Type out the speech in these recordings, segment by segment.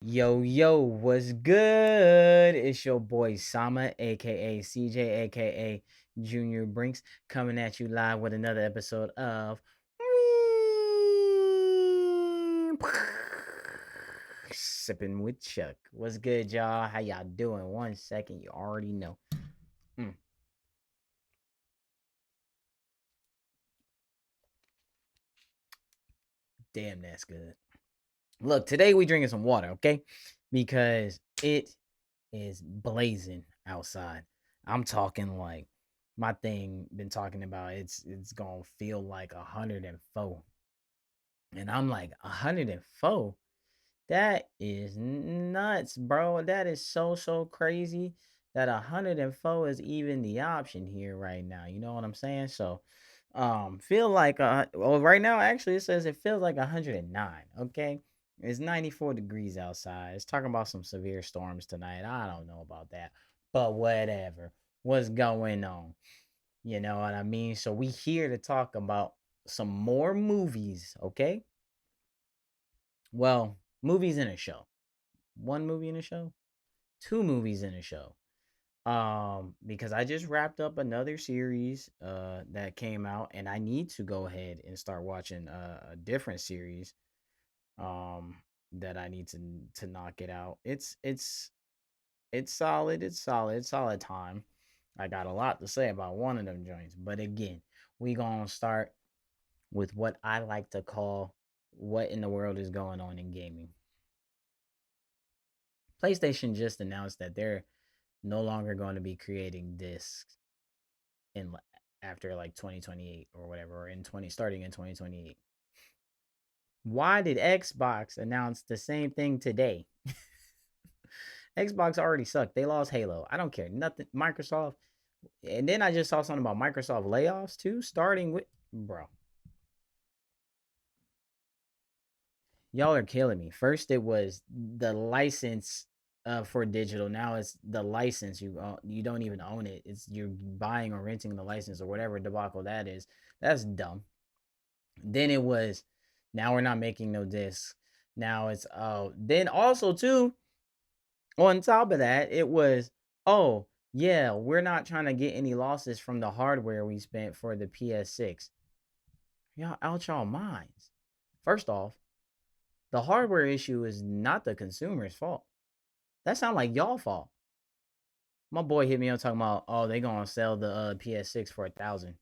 Yo, what's good? It's your boy Sama, aka CJ, aka Junior Brinks, coming at you live with another episode of Sippin with Chuck. What's good, y'all? How y'all doing? 1 second, you already know. Mm, damn, that's good. Look, today we drinking some water, okay? Because it is blazing outside. I'm talking like my thing been talking about it's gonna feel like 104. And I'm like 104? That is nuts, bro. That is so crazy that 104 is even the option here right now. You know what I'm saying? So feel like well right now actually it says it feels like 109, okay? It's 94 degrees outside. It's talking about some severe storms tonight. I don't know about that. But whatever. What's going on? You know what I mean? So we here to talk about some more movies, okay? Well, movies in a show. One movie in a show? Two movies in a show. Because I just wrapped up another series that came out, and I need to go ahead and start watching a different series that I need to knock it out. It's solid, it's solid time. I got a lot to say about one of them joints, but again, we gonna start with what I like to call what in the world is going on in gaming. PlayStation just announced that they're no longer going to be creating discs in after like 2028 or whatever, or in 20 starting in 2028. Why did Xbox announce the same thing today? Xbox already sucked. They lost Halo. I don't care. Nothing. Microsoft. And then I just saw something about Microsoft layoffs too, starting with bro. Y'all are killing me. First it was the license for digital. Now it's the license you don't even own it. It's you're buying or renting the license or whatever debacle that is. That's dumb. Then it was now we're not making no discs. Now it's then also too on top of that it was oh yeah, we're not trying to get any losses from the hardware we spent for the PS6. Y'all out y'all minds. First off, the hardware issue is not the consumer's fault. That sound like y'all fault. My boy hit me up talking about, oh, they gonna sell the PS6 for 1,000.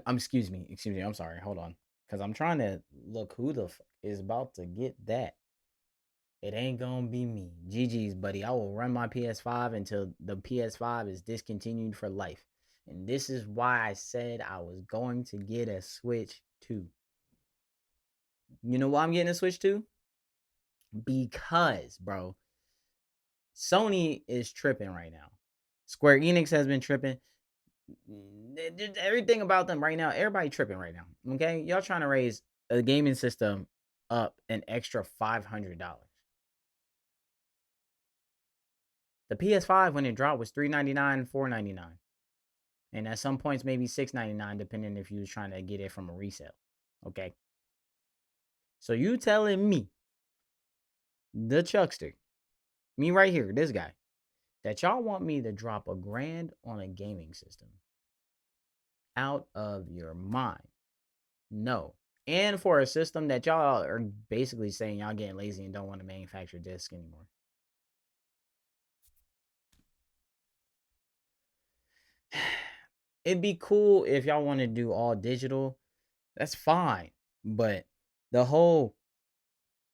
Excuse me. I'm sorry. Hold on, because I'm trying to look who the is about to get that. It ain't gonna be me. GG's, buddy. I will run my PS5 until the PS5 is discontinued for life. And this is why I said I was going to get a Switch 2. You know why I'm getting a Switch 2? Because, bro, Sony is tripping right now. Square Enix has been tripping. Everything about them right now, everybody tripping right now. Okay, y'all trying to raise a gaming system up an extra $500. The PS5 when it dropped was $399, $499, and at some points maybe $699, depending if you was trying to get it from a resale. Okay, so you telling me the Chuckster, me right here, this guy, that y'all want me to drop $1,000 on a gaming system? Out of your mind. No. And for a system that y'all are basically saying y'all getting lazy and don't want to manufacture discs anymore. It'd be cool if y'all want to do all digital. That's fine. But the whole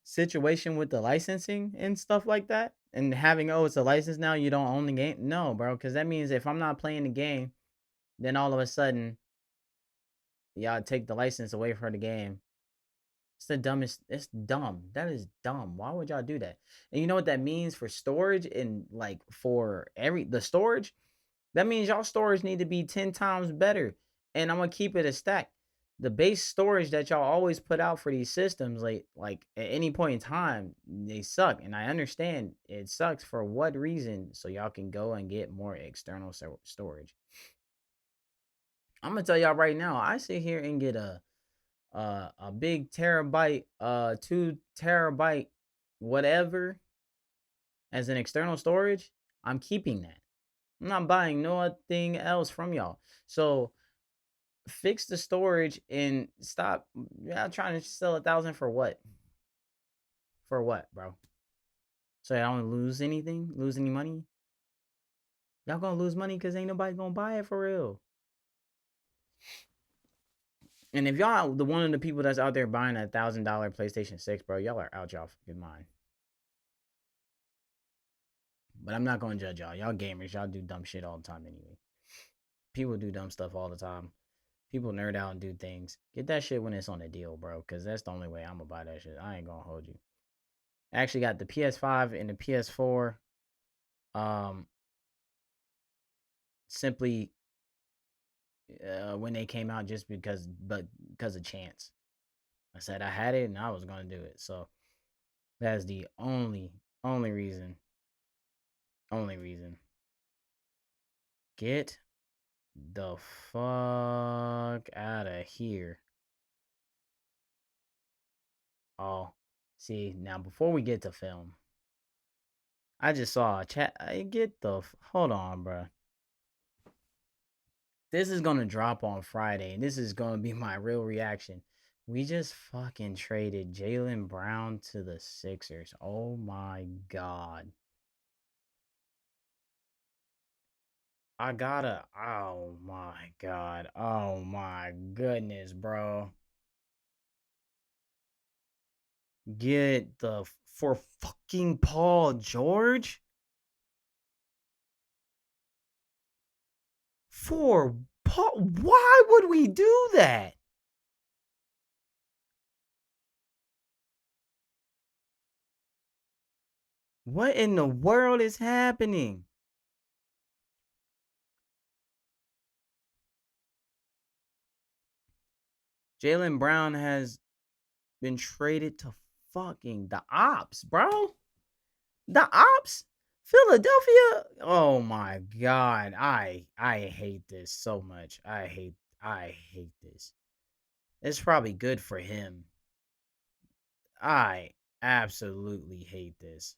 situation with the licensing and stuff like that, and having, oh, it's a license now, you don't own the game. No, bro, because that means if I'm not playing the game, then all of a sudden, y'all take the license away from the game. It's the dumbest. It's dumb. That is dumb. Why would y'all do that? And you know what that means for storage and like for the storage? That means y'all storage need to be 10 times better. And I'm gonna keep it a stack. The base storage that y'all always put out for these systems, like at any point in time, they suck. And I understand it sucks for what reason, so y'all can go and get more external storage. I'm gonna tell y'all right now, I sit here and get a a big terabyte, 2 terabyte, whatever, as an external storage, I'm keeping that. I'm not buying nothing else from y'all. So fix the storage and stop. Yeah, trying to sell 1,000 for what? For what, bro? So I don't lose anything, lose any money. Y'all gonna lose money because ain't nobody gonna buy it for real. And if y'all the one of the people that's out there buying $1,000 PlayStation 6, bro, y'all are out y'all fucking mind. But I'm not gonna judge y'all. Y'all gamers, y'all do dumb shit all the time anyway. People do dumb stuff all the time. People nerd out and do things. Get that shit when it's on a deal, bro. Cause that's the only way I'm gonna buy that shit. I ain't gonna hold you. I actually got the PS5 and the PS4. Um, simply when they came out, just because of chance. I said I had it and I was gonna do it. So that's the only reason. Only reason. Get the fuck out of here. Oh, see, now before we get to film, I just saw a chat. I get the hold on, bro. This is gonna drop on Friday, and this is gonna be my real reaction. We just fucking traded Jaylen Brown to the Sixers. Oh my god. I gotta. Oh my god. Oh my goodness, bro. Get the for fucking Paul George? For Paul, why would we do that? What in the world is happening? Jaylen Brown has been traded to fucking the ops, bro. The ops? Philadelphia? Oh my god. I hate this so much. I hate this. It's probably good for him. I absolutely hate this.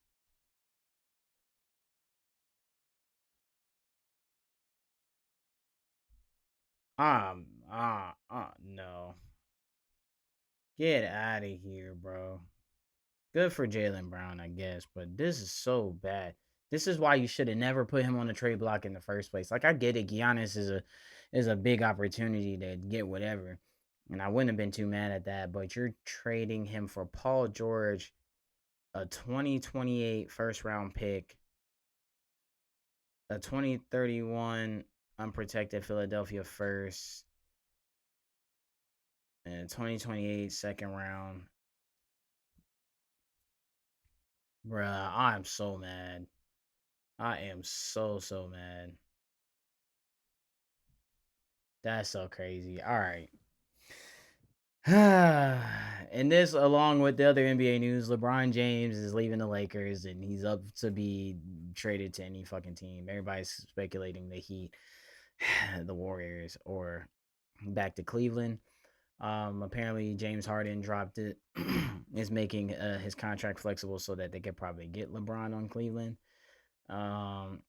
No. Get out of here, bro. Good for Jaylen Brown, I guess, but this is so bad. This is why you should have never put him on the trade block in the first place. Like I get it, Giannis is a big opportunity to get whatever, and I wouldn't have been too mad at that. But you're trading him for Paul George, a 2028 first round pick, a 2031 unprotected Philadelphia first, and a 2028 second round. Bruh, I'm so mad. I am so mad. That's so crazy. All right. And this, along with the other NBA news, LeBron James is leaving the Lakers and he's up to be traded to any fucking team. Everybody's speculating the Heat, the Warriors, or back to Cleveland. Apparently James Harden dropped it, is making his contract flexible so that they could probably get LeBron on Cleveland. Um,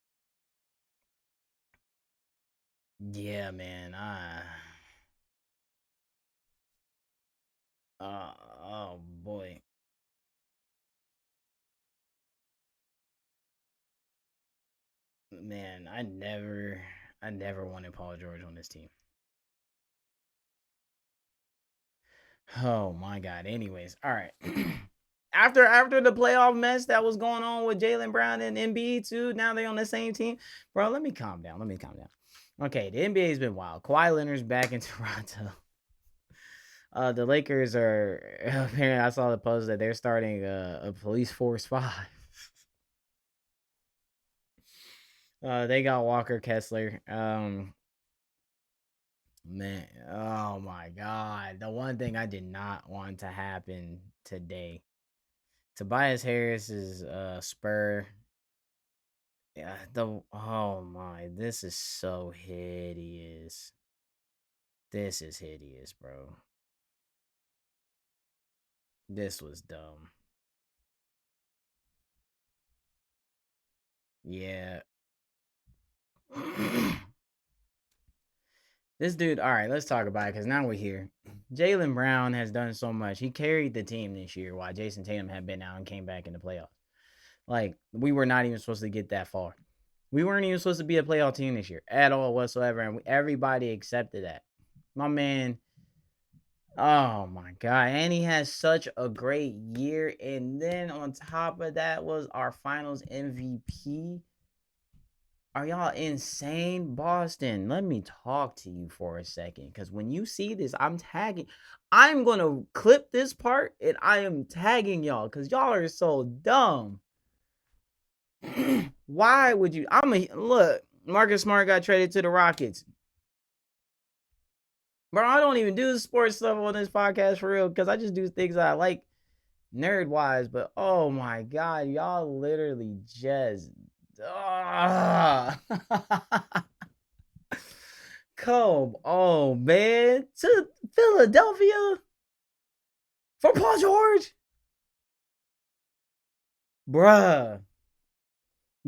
yeah, man. Oh boy. Man, I never wanted Paul George on this team. Oh my god. Anyways, all right. after the playoff mess that was going on with Jaylen Brown and Embiid too, now they're on the same team. Bro, let me calm down. Let me calm down. Okay, the NBA's been wild. Kawhi Leonard's back in Toronto. The Lakers are apparently I saw the post that they're starting a police force 5. They got Walker Kessler. Man, oh my god. The one thing I did not want to happen today. Tobias Harris is spur. Yeah, the oh my, this is so hideous. This is hideous, bro. This was dumb. Yeah. This dude, all right, let's talk about it because now we're here. Jaylen Brown has done so much. He carried the team this year while Jason Tatum had been out and came back in the playoffs. Like, we were not even supposed to get that far. We weren't even supposed to be a playoff team this year at all whatsoever. And everybody accepted that. My man, oh my God. And he has such a great year. And then on top of that was our finals MVP. Are y'all insane? Boston, let me talk to you for a second. Because when you see this, I'm going to clip this part and I am tagging y'all because y'all are so dumb. Why would you? Look, Marcus Smart got traded to the Rockets. Bro, I don't even do sports stuff on this podcast for real because I just do things I like nerd wise. But oh my God, y'all literally just. Come on, man. To Philadelphia for Paul George? Bruh.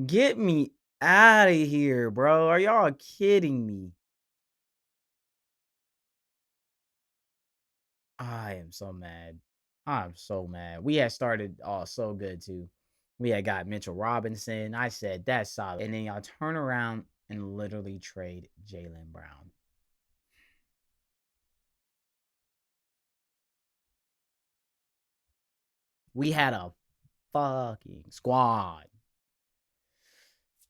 Get me out of here, bro. Are y'all kidding me? I am so mad. I'm so mad. We had started off so good too. We had got Mitchell Robinson. I said that's solid. And then y'all turn around and literally trade Jaylen Brown. We had a fucking squad.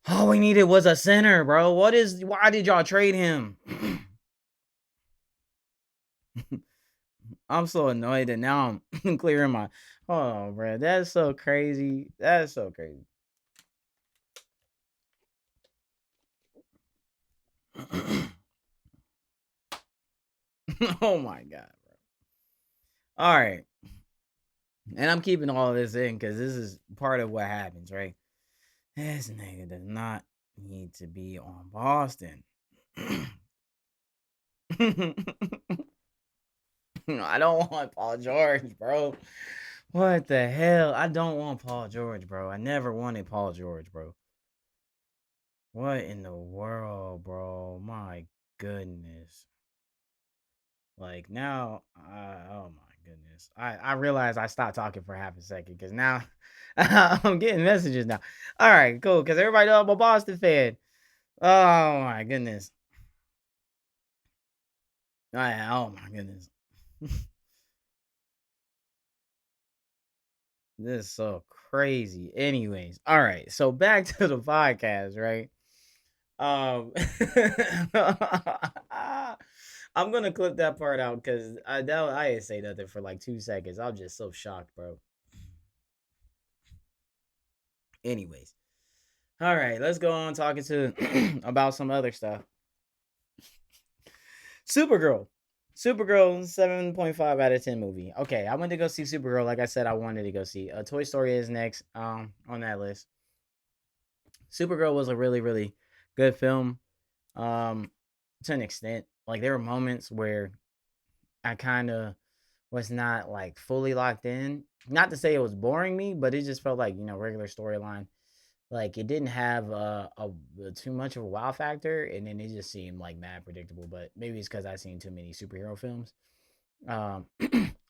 All we needed was a center, bro. Why did y'all trade him? I'm so annoyed that now I'm clearing my. Oh, bro, that's so crazy. That's so crazy. Oh my God, bro. All right. And I'm keeping all this in because this is part of what happens, right? This nigga does not need to be on Boston. I don't want Paul George, bro. What the hell? I don't want Paul George, bro. I never wanted Paul George, bro. What in the world, bro? My goodness. Like now, oh my goodness. I realized I stopped talking for half a second because now I'm getting messages now. All right, cool. Because everybody knows I'm a Boston fan. Oh my goodness. Oh my goodness. This is so crazy. Anyways, all right. So back to the podcast, right? Um, I'm gonna clip that part out because I didn't say nothing for like 2 seconds. I'm just so shocked, bro. Anyways, all right, let's go on talking to about some other stuff. Supergirl. Supergirl 7.5 out of 10 movie. Okay, I went to go see Supergirl. Like I said, I wanted to go see. Toy Story is next on that list. Supergirl was a really, really good film. Um, to an extent. Like there were moments where I kind of was not like fully locked in. Not to say it was boring me, but it just felt like, regular storyline. Like it didn't have too much of a wow factor, and then it just seemed like mad predictable. But maybe it's because I've seen too many superhero films. Um,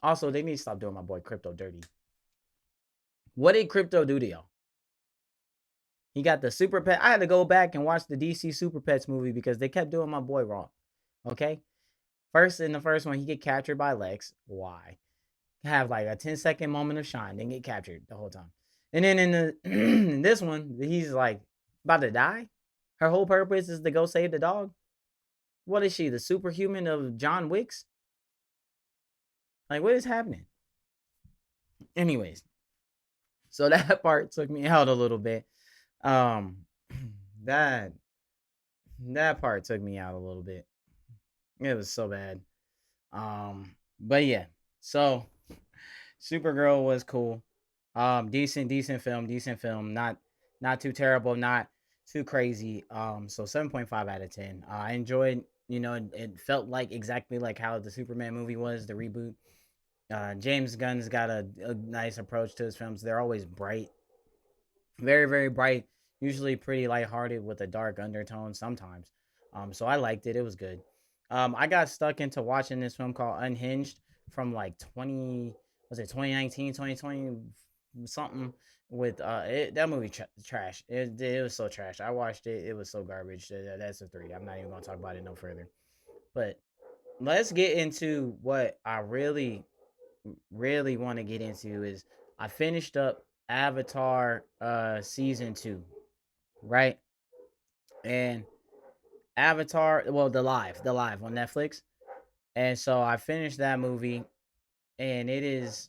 also, they need to stop doing my boy Crypto dirty. What did Crypto do to y'all? He got the super pet. I had to go back and watch the DC Super Pets movie because they kept doing my boy wrong. Okay, first in the first one, he get captured by Lex. Why? Have like a 10-second moment of shine, then get captured the whole time. And then in the in this one, he's like about to die. Her whole purpose is to go save the dog. What is she, the superhuman of John Wicks? Like, what is happening? Anyways, so that part took me out a little bit. Um, that that part took me out a little bit. It was so bad. But yeah, so Supergirl was cool. Decent film, decent film. Not too terrible, not too crazy. So 7.5 out of 10. I enjoyed, it felt like exactly like how the Superman movie was, the reboot. James Gunn's got a nice approach to his films. They're always bright, very very bright, usually pretty lighthearted with a dark undertone sometimes. So I liked it. It was good. I got stuck into watching this film called Unhinged from like 20, was it 2019, 2020 something, with that movie trash. It was so trash. I watched it. It was so garbage. That's a 3. I'm not even going to talk about it no further. But let's get into what I really want to get into is I finished up Avatar season 2, right? And Avatar, well, the live on Netflix. And so I finished that movie, and it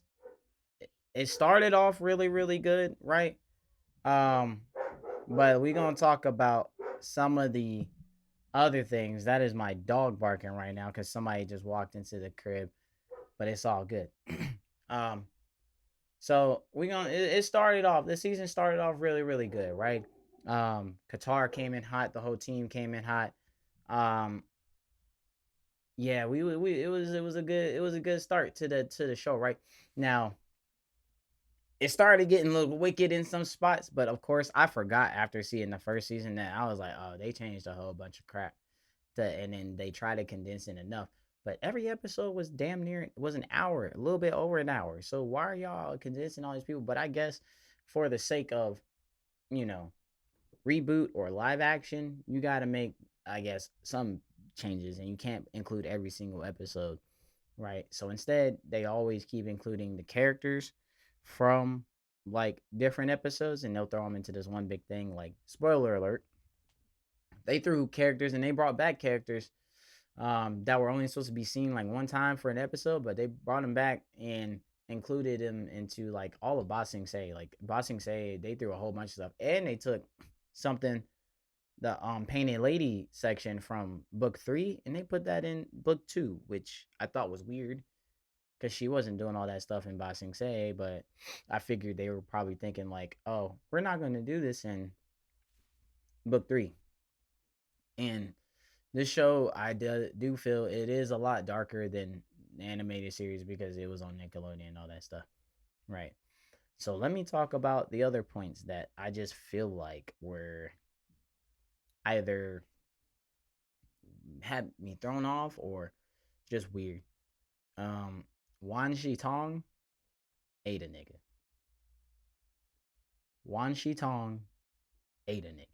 started off really really good, right? Um but we're going to talk about some of the other things. That is my dog barking right now cuz somebody just walked into the crib, but it's all good. um So we gonna it started off, the season started off really really good, right? Qatar came in hot, the whole team came in hot. Um yeah, we it was a good start to the show, right? Now, it started getting a little wicked in some spots, but of course I forgot after seeing the first season that I was like, oh, they changed a whole bunch of crap. And then they try to condense it enough. But every episode was damn near, it was an hour, a little bit over an hour. So why are y'all condensing all these people? But I guess for the sake of, you know, reboot or live action, you got to make, I guess, some changes, and you can't include every single episode, right? So instead, they always keep including the characters from like different episodes, and they'll throw them into this one big thing. Like, spoiler alert, they threw characters and they brought back characters that were only supposed to be seen like one time for an episode, but they brought them back and included them into like all of Bossing Say. Like Bossing Say, they threw a whole bunch of stuff, and they took something, the Painted Lady section from book 3, and they put that in book 2, which I thought was weird because she wasn't doing all that stuff in Bossing Say. But I figured they were probably thinking like, oh, we're not going to do this in book 3. And this show, I do feel it is a lot darker than the animated series because it was on Nickelodeon and all that stuff, right? So let me talk about the other points that I just feel like were either had me thrown off or just weird. Um, Wan Shi Tong ate a nigga. Wan Shi Tong ate a nigga.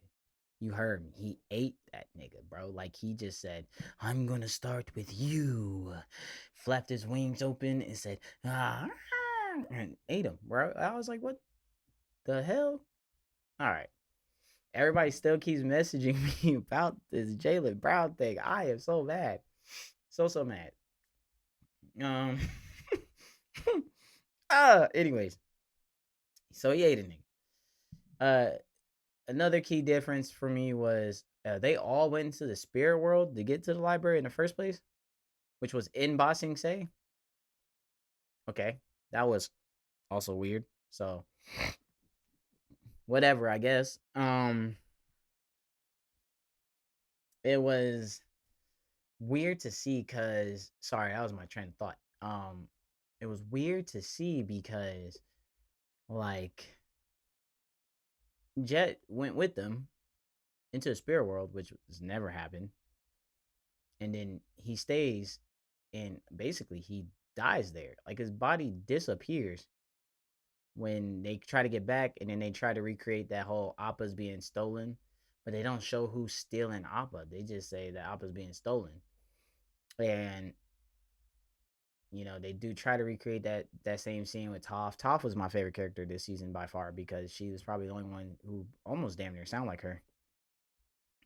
You heard me. He ate that nigga, bro. Like, he just said, I'm gonna start with you. Flapped his wings open and said, ah, and ate him, bro. I was like, what the hell? All right. Everybody still keeps messaging me about this Jaylen Brown thing. I am so mad. So mad. Um anyways, so he ate a nigga. Uh Another key difference for me was they all went into the spirit world to get to the library in the first place, which was in Bossing Say. Okay, that was also weird. So whatever, I guess. It was weird to see because, sorry, that was my train of thought. It was weird to see because like Jet went with them into the spirit world, which has never happened, and then he stays, and basically he dies there. Like, his body disappears when they try to get back, and then they try to recreate that whole Appa's being stolen, but they don't show who's stealing Appa. They just say that Appa's being stolen, and they do try to recreate that same scene with Toph. Toph was my favorite character this season by far because she was probably the only one who almost damn near sound like her,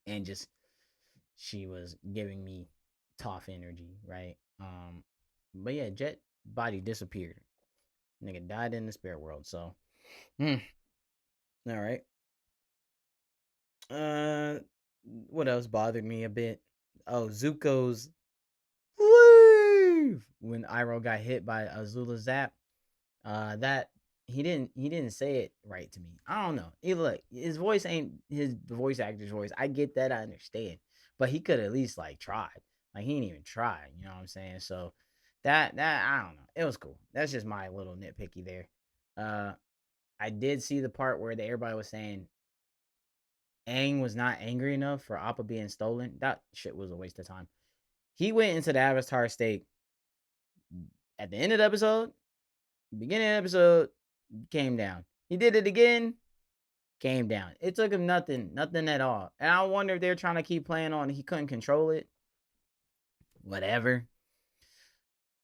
and just she was giving me Toph energy, right? But yeah, Jet body disappeared. Nigga died in the spirit world. So, all right. Uh, what else bothered me a bit? Oh, Zuko's leave when Iroh got hit by Azula Zap. That he didn't say it right to me. I don't know. Look, his voice ain't his voice actor's voice. I get that, I understand, but he could at least like tried. Like, he didn't even try. You know what I'm saying? So That I don't know. It was cool. That's just my little nitpicky there. Uh, I did see the part where everybody was saying Aang was not angry enough for Appa being stolen. That shit was a waste of time. He went into the Avatar state at the end of the episode, beginning of the episode, came down. He did it again, came down. It took him nothing at all. And I wonder if they're trying to keep playing on he couldn't control it. Whatever.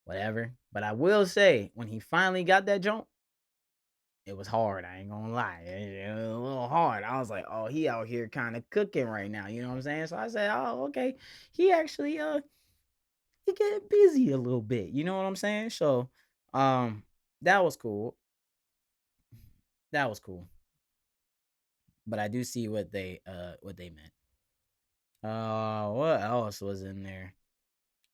Whatever. But I will say, when he finally got that jump, it was hard. I ain't gonna lie. It was a little hard. I was like, oh, he out here kind of cooking right now. You know what I'm saying? So I said, oh, okay. He actually he getting busy a little bit. You know what I'm saying? So um that was cool. That was cool. But I do see what they meant. What else was in there?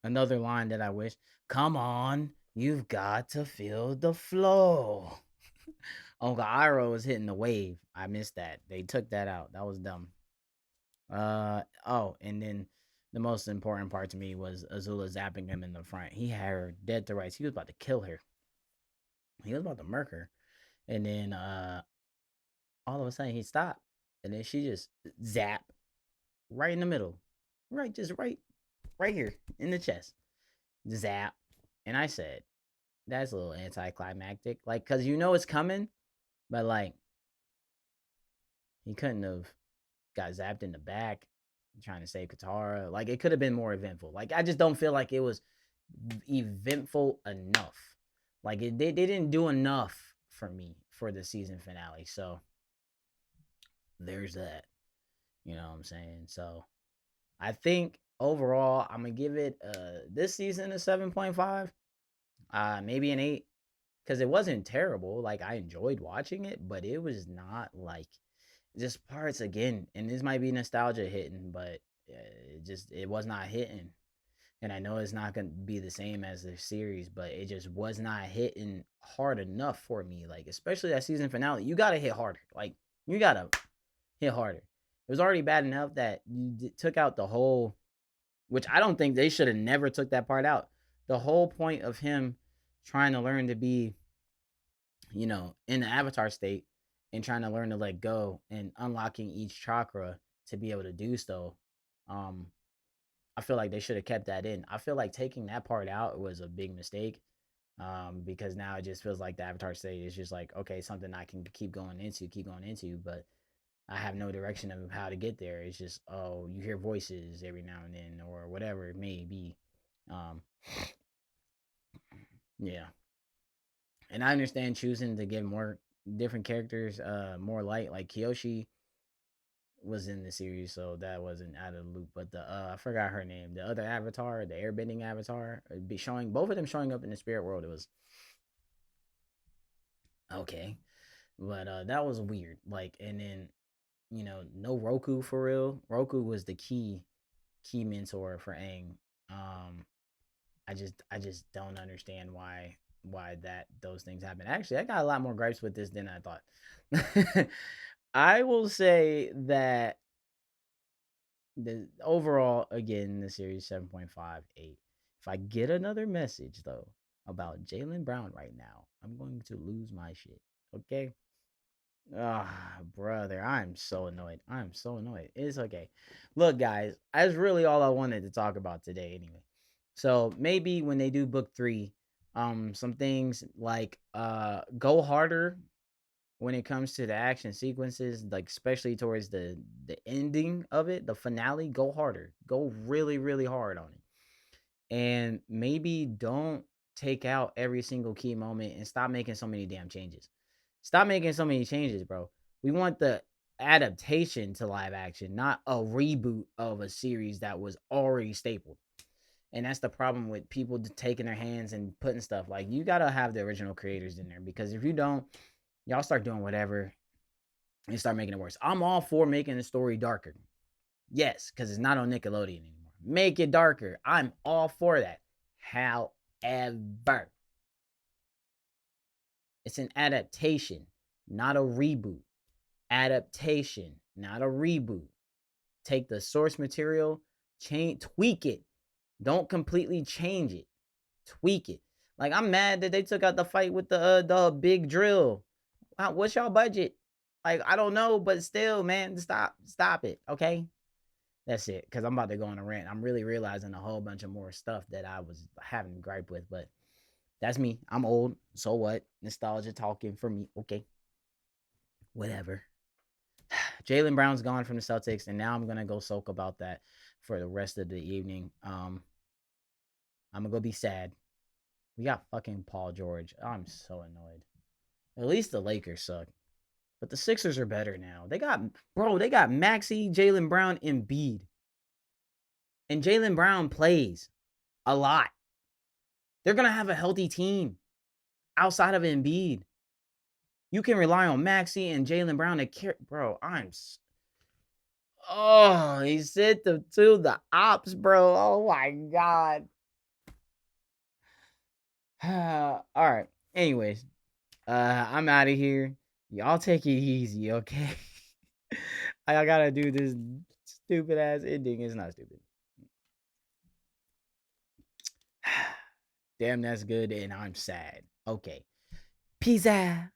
Another line that I wish. Come on, you've got to feel the flow. Uncle Iroh was hitting the wave. I missed that. They took that out. That was dumb. Oh, and then the most important part to me was Azula zapping him in the front. He had her dead to rights. He was about to kill her. He was about to murk her. And then all of a sudden he stopped. And then she just zap right in the middle. Right, just right here in the chest. Zap. And I said, that's a little anticlimactic. Like, cause you know it's coming, but like he couldn't have got zapped in the back trying to save Katara. Like it could have been more eventful. Like I just don't feel like it was eventful enough. Like they didn't do enough for me for the season finale. So there's that. You know what I'm saying? So I think overall I'm gonna give it this season a 7.5, maybe an 8, because it wasn't terrible. Like I enjoyed watching it, but it was not like just parts again. And this might be nostalgia hitting, but it was not hitting. And I know it's not gonna be the same as the series, but it just was not hitting hard enough for me. Like especially that season finale, you gotta hit harder. Like you gotta hit harder. It was already bad enough that you took out the whole, which I don't think they should have never took that part out. The whole point of him trying to learn to be, in the avatar state and trying to learn to let go and unlocking each chakra to be able to do so. Um, I feel like they should have kept that in. I feel like taking that part out was a big mistake. Because now it just feels like the avatar state is just like, okay, something I can keep going into, but I have no direction of how to get there. It's just, oh, you hear voices every now and then or whatever it may be. Um, yeah. And I understand choosing to give more different characters more light. Like Kyoshi was in the series, so that wasn't out of the loop. But the I forgot her name. The other avatar, the airbending avatar, be showing both of them showing up in the spirit world. It was okay. But that was weird. Like, and then no Roku for real. Roku was the key mentor for Aang. Um, I just don't understand why that those things happen. Actually, I got a lot more gripes with this than I thought. I will say that the overall again the series 7.58. If I get another message though about Jaylen Brown right now, I'm going to lose my shit. Okay? Ah, brother, I'm so annoyed. I'm so annoyed. It's okay. Look, guys, that's really all I wanted to talk about today anyway. So maybe when they do book 3, some things like go harder when it comes to the action sequences, like especially towards the ending of it, the finale, go harder. Go really, really hard on it. And maybe don't take out every single key moment and stop making so many damn changes. Stop making so many changes, bro. We want the adaptation to live action, not a reboot of a series that was already stapled. And that's the problem with people taking their hands and putting stuff. Like you gotta have the original creators in there because if you don't, y'all start doing whatever and start making it worse. I'm all for making the story darker. Yes, because it's not on Nickelodeon anymore. Make it darker. I'm all for that. However, it's an adaptation, not a reboot. Adaptation, not a reboot. Take the source material, tweak it. Don't completely change it. tweak it. Like, I'm mad that they took out the fight with the big drill. What's y'all budget? Like, I don't know, but still, man, stop it, okay? That's it, because I'm about to go on a rant. I'm really realizing a whole bunch of more stuff that I was having gripe with, but that's me. I'm old. So what? Nostalgia talking for me. Okay. Whatever. Jaylen Brown's gone from the Celtics, and now I'm gonna go soak about that for the rest of the evening. I'm gonna go be sad. We got fucking Paul George. I'm so annoyed. At least the Lakers suck. But the Sixers are better now. They got Maxey, Jaylen Brown, and Embiid. And Jaylen Brown plays a lot. They're gonna have a healthy team outside of Embiid. You can rely on Maxey and Jaylen Brown to carry. Bro, oh, he said the ops, bro. Oh my god. All right. Anyways, I'm out of here. Y'all take it easy, okay? I gotta do this stupid ass ending. It's not stupid. Damn, that's good, and I'm sad. Okay. Peace out.